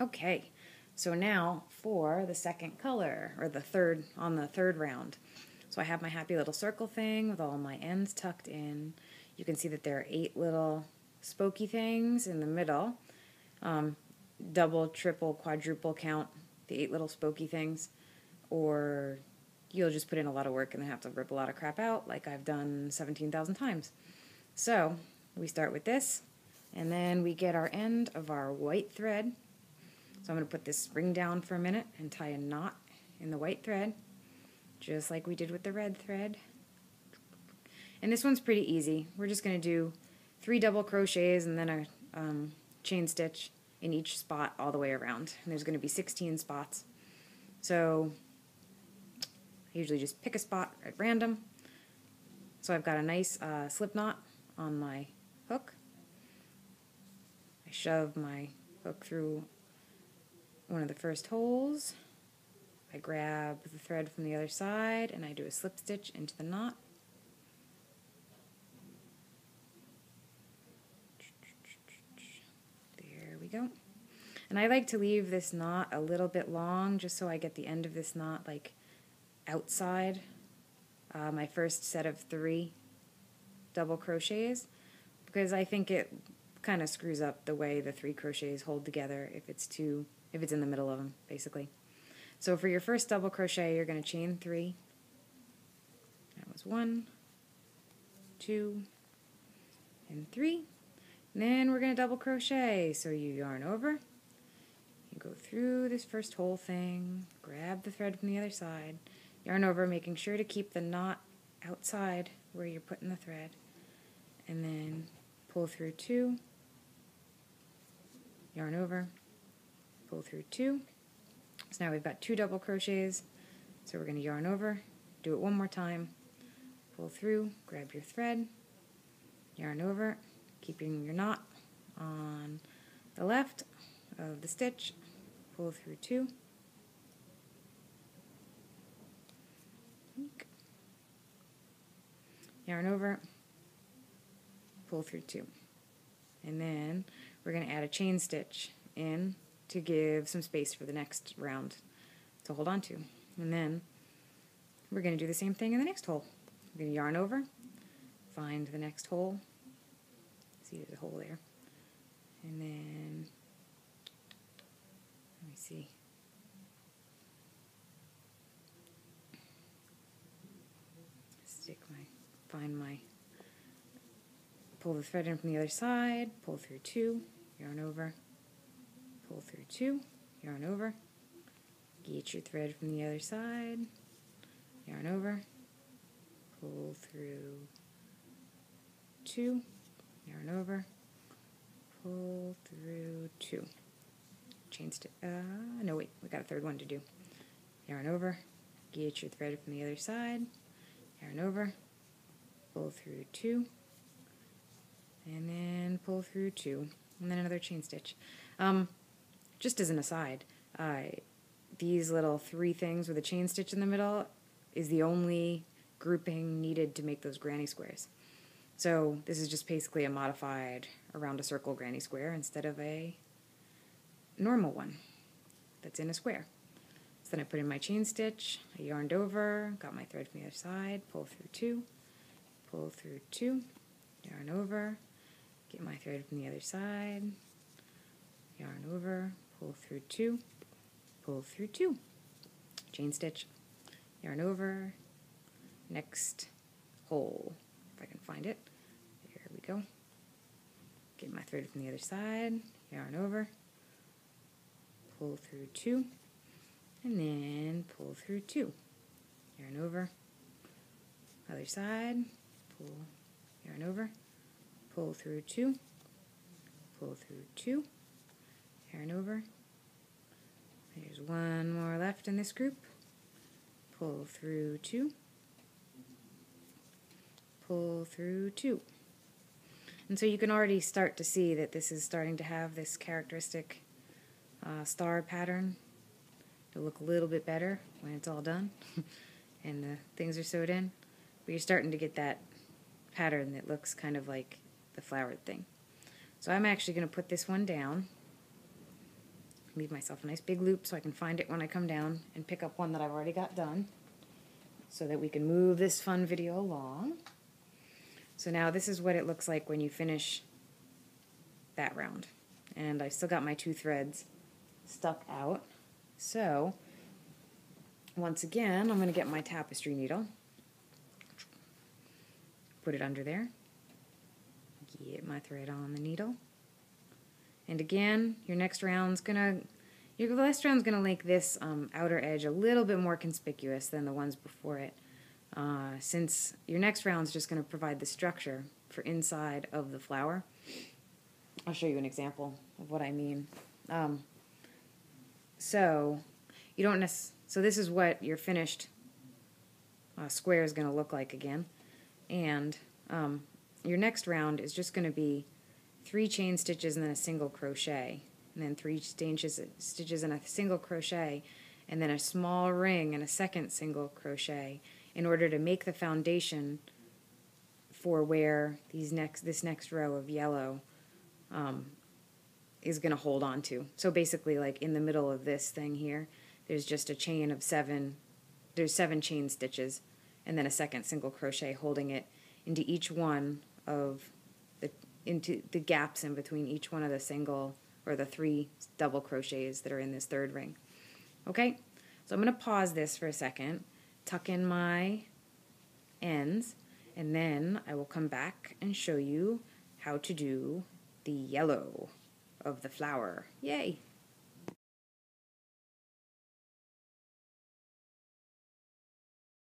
Okay, so now for the second color, or the third, on the third round. So I have my happy little circle thing with all my ends tucked in. You can see that there are 8 little spokey things in the middle. Double, triple, quadruple count the 8 little spokey things, or you'll just put in a lot of work and then have to rip a lot of crap out like I've done 17,000 times. So we start with this, and then we get our end of our white thread. So I'm going to put this spring down for a minute and tie a knot in the white thread, just like we did with the red thread. And this one's pretty easy. We're just going to do 3 double crochets and then a chain stitch in each spot all the way around. And there's going to be 16 spots. So I usually just pick a spot at random. So I've got a nice slip knot on my hook. I shove my hook through one of the first holes. I grab the thread from the other side and I do a slip stitch into the knot. There we go. And I like to leave this knot a little bit long just so I get the end of this knot like outside my first set of 3 double crochets, because I think it kind of screws up the way the 3 crochets hold together if it's in the middle of them, basically. So for your first double crochet, you're going to chain 3. That was 1, 2, and 3. And then we're going to double crochet. So you yarn over, you go through this first whole thing, grab the thread from the other side, yarn over, making sure to keep the knot outside where you're putting the thread, and then pull through 2, yarn over, pull through 2. So now we've got 2 double crochets, so we're going to yarn over, do it one more time, pull through, grab your thread, yarn over, keeping your knot on the left of the stitch, pull through 2, yarn over, pull through 2, and then we're going to add a chain stitch in to give some space for the next round to hold on to. And then we're going to do the same thing in the next hole. We're going to yarn over, find the next hole, see there's a hole there, and then, let me see, pull the thread in from the other side, pull through 2, yarn over, pull through 2, yarn over, get your thread from the other side, yarn over, pull through 2, yarn over, pull through 2, chain stitch, no wait, we got a third one to do, yarn over, get your thread from the other side, yarn over, pull through 2, and then pull through 2, and then another chain stitch. Just as an aside, these little 3 things with a chain stitch in the middle is the only grouping needed to make those granny squares. So this is just basically a modified around a circle granny square instead of a normal one that's in a square. So then I put in my chain stitch, I yarned over, got my thread from the other side, pull through 2, pull through 2, yarn over, get my thread from the other side, yarn over, pull through 2, pull through 2, chain stitch, yarn over, next hole, if I can find it, there we go, get my thread from the other side, yarn over, pull through 2, and then pull through 2, yarn over, other side, pull, yarn over, pull through 2, pull through 2, yarn over, there's one more left in this group, pull through 2, pull through 2. And so you can already start to see that this is starting to have this characteristic star pattern. It'll look a little bit better when it's all done and the things are sewed in, but you're starting to get that pattern that looks kind of like the flowered thing. So I'm actually going to put this one down, leave myself a nice big loop so I can find it when I come down and pick up one that I've already got done so that we can move this fun video along. So now this is what it looks like when you finish that round. And I've still got my 2 threads stuck out. So once again, I'm going to get my tapestry needle, put it under there, get my thread on the needle, and again, your last round's gonna make this outer edge a little bit more conspicuous than the ones before it, since your next round's just going to provide the structure for inside of the flower. I'll show you an example of what I mean. So this is what your finished square is going to look like again, and your next round is just going to be 3 chain stitches and then a single crochet, and then 3 stitches and a single crochet, and then a small ring and a second single crochet in order to make the foundation for where this next row of yellow is going to hold on to. So basically, like in the middle of this thing here, there's just a chain of 7, there's 7 chain stitches, and then a second single crochet holding it into each one of into the gaps in between each one of the single or the 3 double crochets that are in this third ring. Okay, so I'm going to pause this for a second, tuck in my ends, and then I will come back and show you how to do the yellow of the flower. Yay!